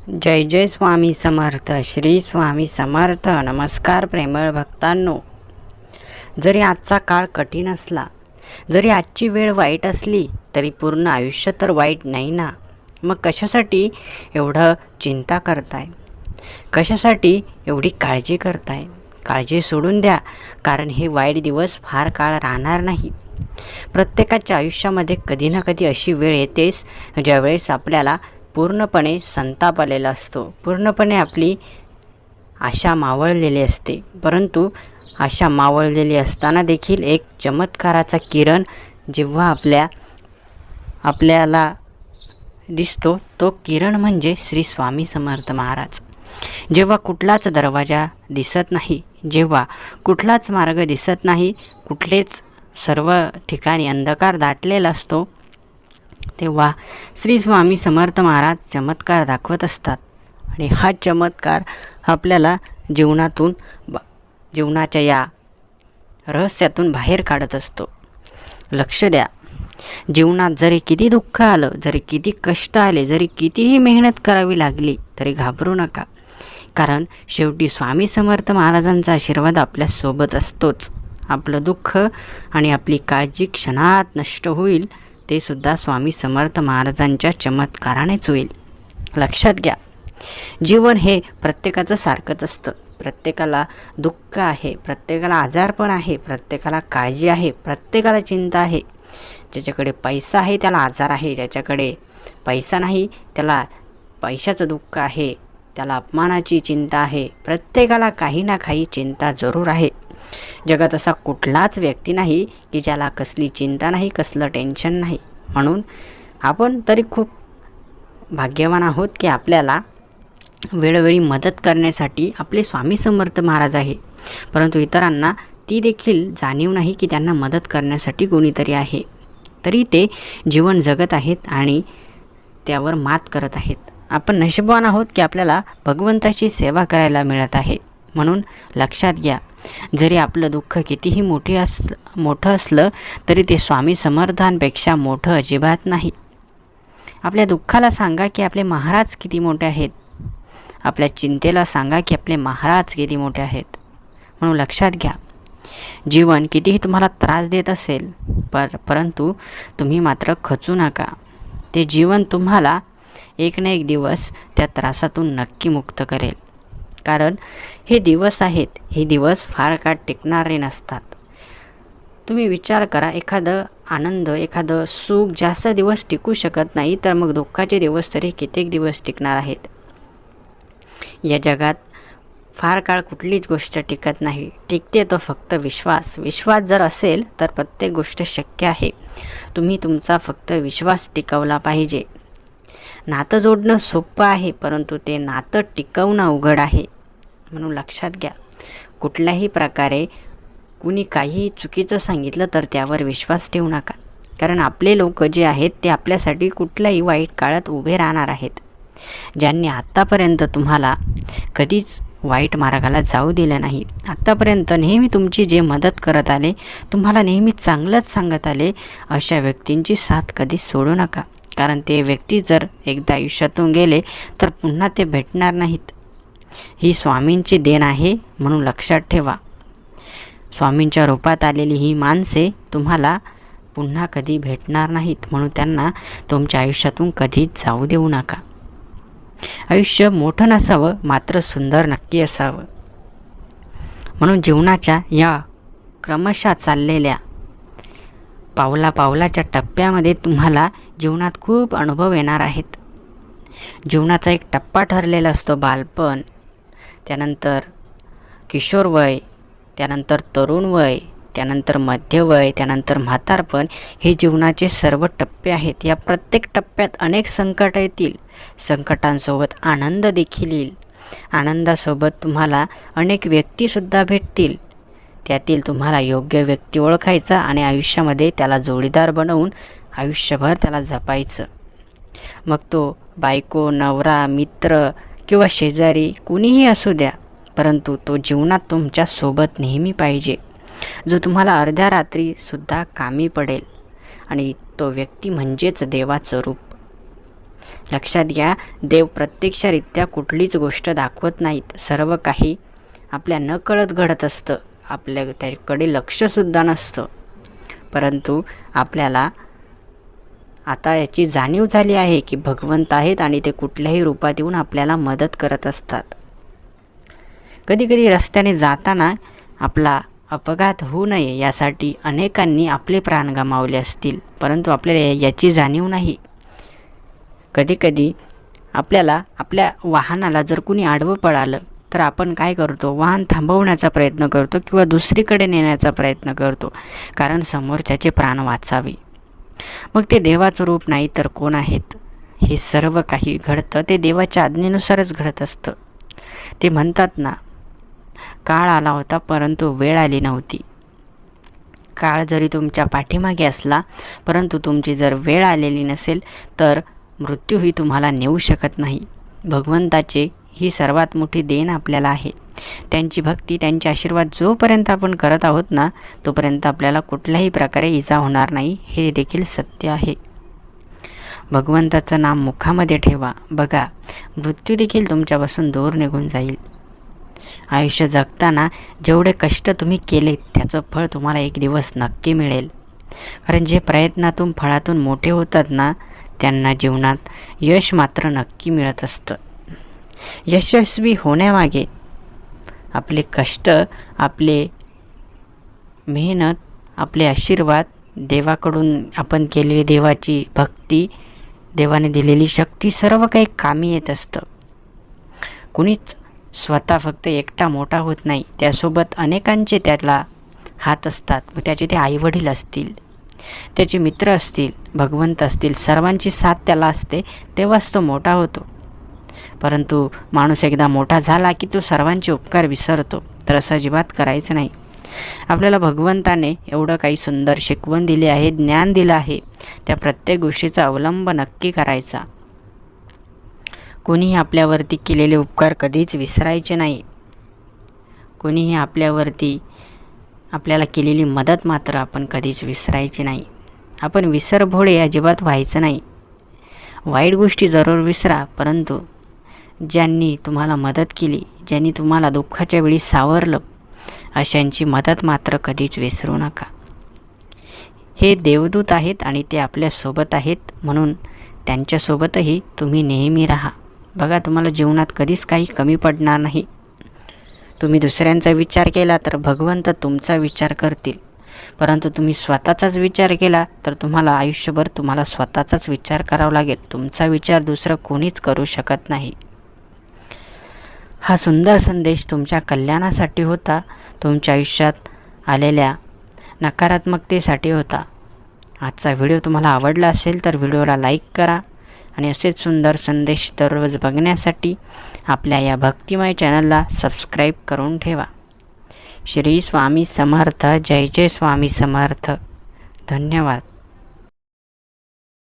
जय जय स्वामी समर्थ. श्री स्वामी समर्थ. नमस्कार प्रेमळ भक्तांनो. जरी आजचा काळ कठीण असला, जरी आजची वेळ वाईट असली, तरी पूर्ण आयुष्य तर वाईट नाही ना. मग कशासाठी एवढं चिंता करताय? कशासाठी एवढी काळजी करताय? काळजी सोडून द्या, कारण हे वाईट दिवस फार काळ राहणार नाही. प्रत्येकाच्या आयुष्यामध्ये कधी ना कधी अशी वेळ येतेच ज्यावेळेस आपल्याला पूर्णपणे संताप आलेला असतो, पूर्णपणे आपली आशा मावळलेली असते. परंतु आशा मावळलेली असताना देखील एक चमत्काराचा किरण जेव्हा आपल्याला दिसतो, तो किरण म्हणजे श्री स्वामी समर्थ महाराज. जेव्हा कुठलाच दरवाजा दिसत नाही, जेव्हा कुठलाच मार्ग दिसत नाही, कुठलेच सर्व ठिकाणी अंधकार दाटलेला असतो, तेव्हा श्री स्वामी समर्थ महाराज चमत्कार दाखवत असतात. आणि हा चमत्कार आपल्याला जीवनाच्या या रहस्यातून बाहेर काढत असतो. लक्ष द्या, जीवनात जरी किती दुःख आलं, जरी किती कष्ट आले, जरी कितीही मेहनत करावी लागली, तरी घाबरू नका. कारण शेवटी स्वामी समर्थ महाराजांचा आशीर्वाद आपल्यासोबत असतोच. आपलं दुःख आणि आपली काळजी क्षणात नष्ट होईल, ते सुद्धा स्वामी समर्थ महाराजांच्या चमत्कारानेच होईल. लक्षात घ्या, जीवन हे प्रत्येकाचं सारखंच असतं. प्रत्येकाला दुःख आहे, प्रत्येकाला आजारपण आहे, प्रत्येकाला काळजी आहे, प्रत्येकाला चिंता आहे. ज्याच्याकडे पैसा आहे त्याला आजार आहे, ज्याच्याकडे पैसा नाही त्याला पैशाचं दुःख आहे, त्याला अपमानाची चिंता आहे. प्रत्येकाला काही ना काही चिंता जरूर आहे. जगात असा कुठलाच व्यक्ती नाही की ज्याला कसली चिंता नाही, कसलं टेन्शन नाही. म्हणून आपण तरी खूप भाग्यवान आहोत की आपल्याला वेळोवेळी मदत करण्यासाठी आपले स्वामी समर्थ महाराज आहे. परंतु इतरांना ती देखील जाणीव नाही की त्यांना मदत करण्यासाठी कोणीतरी आहे. तरी ते जीवन जगत आहेत आणि त्यावर मात करत आहेत. आपण नशीबवान आहोत की आपल्याला भगवंताची सेवा करायला मिळत आहे. म्हणून लक्षात घ्या, जरी आपलं दुःख कितीही मोठं असलं तरी ते स्वामी समर्थांपेक्षा मोठं अजिबात नाही. आपल्या दुःखाला सांगा की आपले महाराज किती मोठे आहेत. आपल्या चिंतेला सांगा की आपले महाराज किती मोठे आहेत. म्हणून लक्षात घ्या, जीवन कितीही तुम्हाला त्रास देत असेल, परंतु तुम्ही मात्र खचू नका. ते जीवन तुम्हाला एक ना एक दिवस त्या त्रासातून नक्की मुक्त करेल. कारण हे दिवस आहेत, हे दिवस फार काळ टिकणारे नसतात. तुम्ही विचार करा, एखादं आनंद, एखादं सुख जास्त दिवस टिकू शकत नाही, तर मग दुःखाचे दिवस तरी कित्येक दिवस टिकणार आहेत. या जगात फार काळ कुठलीच गोष्ट टिकत नाही. टिकते तो फक्त विश्वास. विश्वास जर असेल तर प्रत्येक गोष्ट शक्य आहे. तुम्ही तुमचा फक्त विश्वास टिकवला पाहिजे. नातं जोडणं सोपं आहे, परंतु ते नातं टिकवणं अवघड आहे. म्हणून लक्षात घ्या, कुठल्याही प्रकारे कुणी काही चुकीचं सांगितलं तर त्यावर विश्वास ठेवू नका. कारण आपले लोक जे आहेत ते आपल्यासाठी कुठल्याही वाईट काळात उभे राहणार आहेत. ज्यांनी आत्तापर्यंत तुम्हाला कधीच वाईट मार्गाला जाऊ दिलं नाही, आत्तापर्यंत नेहमी तुमची जे मदत करत आले, तुम्हाला नेहमी चांगलंच सांगत आले, अशा व्यक्तींची साथ कधीच सोडू नका. कारण ते व्यक्ती जर एकदा आयुष्यातून गेले तर पुन्हा ते भेटणार नाहीत. ही स्वामींची देण आहे. म्हणून लक्षात ठेवा, स्वामींच्या रूपात आलेली ही माणसे तुम्हाला पुन्हा कधी भेटणार नाहीत. म्हणून त्यांना तुमच्या आयुष्यातून कधीच जाऊ देऊ नका. आयुष्य मोठं नसावं, मात्र सुंदर नक्की असावं. म्हणून जीवनाच्या या क्रमशः चाललेल्या पावलाच्या टप्प्यामध्ये तुम्हाला जीवनात खूप अनुभव येणार आहेत. जीवनाचा एक टप्पा ठरलेला असतो, बालपण, त्यानंतर किशोरवय, त्यानंतर तरुण वय, त्यानंतर मध्यवय, त्यानंतर म्हातारपण. हे जीवनाचे सर्व टप्पे आहेत. या प्रत्येक टप्प्यात अनेक संकट येतील. संकटांसोबत आनंद देखील येईल. आनंदासोबत तुम्हाला अनेक व्यक्तीसुद्धा भेटतील. त्यातील तुम्हाला योग्य व्यक्ती ओळखायचा आणि आयुष्यामध्ये त्याला जोडीदार बनवून आयुष्यभर त्याला जपायचं. मग तो बायको, नवरा, मित्र किंवा शेजारी कुणीही असू द्या, परंतु तो जीवनात तुमच्या सोबत नेहमी पाहिजे, जो तुम्हाला अर्ध्या रात्रीसुद्धा कामी पडेल. आणि तो व्यक्ती म्हणजेच देवाचं रूप. लक्षात घ्या, देव प्रत्यक्षरित्या कुठलीच गोष्ट दाखवत नाहीत. सर्व काही आपल्या नकळत घडत असतं. आपल्या त्याकडे लक्षसुद्धा नसतं. परंतु आपल्याला आता याची जाणीव झाली आहे की भगवंत आहेत आणि ते कुठल्याही रूपात येऊन आपल्याला मदत करत असतात. कधीकधी रस्त्याने जाताना आपला अपघात होऊ नये यासाठी अनेकांनी आपले प्राण गमावले असतील, परंतु आपल्याला याची जाणीव नाही. कधीकधी आपल्याला आपल्या वाहनाला जर कुणी आडवं पळालं तर आपण काय करतो, वाहन थांबवण्याचा प्रयत्न करतो किंवा दुसरीकडे नेण्याचा प्रयत्न करतो, कारण समोरच्याचे प्राण वाचावे. मग ते देवाचं रूप नाही तर कोण आहेत? हे सर्व काही घडतं ते देवाच्या आज्ञेनुसारच घडत असतं. ते म्हणतात ना, काळ आला होता परंतु वेळ आली नव्हती. काळ जरी तुमच्या पाठीमागे असला परंतु तुमची जर वेळ आलेली नसेल तर मृत्यूही तुम्हाला नेऊ शकत नाही. भगवंताचे ही सर्वात मोठी देण आपल्याला आहे. त्यांची भक्ती, त्यांचे आशीर्वाद जोपर्यंत आपण करत आहोत ना, तोपर्यंत आपल्याला कुठल्याही प्रकारे इजा होणार नाही. हे देखील सत्य आहे. भगवंताचं नाम मुखामध्ये ठेवा. बघा, मृत्यू देखील तुमच्यापासून दूर निघून जाईल. आयुष्य जगताना जेवढे कष्ट तुम्ही केले त्याचं फळ तुम्हाला एक दिवस नक्की मिळेल. कारण जे प्रयत्नातून फळातून मोठे होतात ना, त्यांना जीवनात यश मात्र नक्की मिळत असतं. यशस्वी होण्यामागे आपले कष्ट, आपले मेहनत, आपले आशीर्वाद, देवाकडून आपण केलेली देवाची भक्ती, देवाने दिलेली शक्ती सर्व काही कामी येत असतं. कुणीच स्वतः फक्त एकटा मोठा होत नाही, त्यासोबत अनेकांचे त्याला हात असतात. मग त्याचे ते आईवडील असतील, त्याचे मित्र असतील, भगवंत असतील, सर्वांची साथ त्याला असते, तेव्हाच तो मोठा होतो. परंतु माणूस एकदा मोठा झाला की तो सर्वांचे उपकार विसरतो. तर असं अजिबात करायचं नाही. आपल्याला भगवंताने एवढं काही सुंदर शिकवण दिली आहे, ज्ञान दिलं आहे, त्या प्रत्येक गोष्टीचा अवलंब नक्की करायचा. कोणीही आपल्यावरती केलेले उपकार कधीच विसरायचे नाही. कोणीही आपल्याला केलेली मदत मात्र आपण कधीच विसरायची नाही. आपण विसरभोळे अजिबात व्हायचं नाही. वाईट गोष्टी जरूर विसरा, परंतु ज्यांनी तुम्हाला मदत केली, ज्यांनी तुम्हाला दुःखाच्या वेळी सावरलं, अशांची मदत मात्र कधीच विसरू नका. हे देवदूत आहेत आणि ते आपल्यासोबत आहेत, म्हणून त्यांच्यासोबतही तुम्ही नेहमी राहा. बघा, तुम्हाला जीवनात कधीच काही कमी पडणार नाही. तुम्ही दुसऱ्यांचा विचार केला तर भगवंत तुमचा विचार करतील, परंतु तुम्ही स्वतःचाच विचार केला तर तुम्हाला आयुष्यभर तुम्हाला स्वतःचाच विचार करावा लागेल. तुमचा विचार दुसरं कोणीच करू शकत नाही. हा सुंदर संदेश तुमच्या कल्याणासाठी होता, तुमच्या आयुष्यात आलेल्या नकारात्मकतेसाठी होता. आजचा व्हिडिओ तुम्हाला आवडला असेल तर व्हिडिओला लाईक करा आणि असेच सुंदर संदेश दररोज बघण्यासाठी आपल्या या भक्तिमय चॅनलला सबस्क्राईब करून ठेवा. श्री स्वामी समर्थ. जय जय स्वामी समर्थ. धन्यवाद.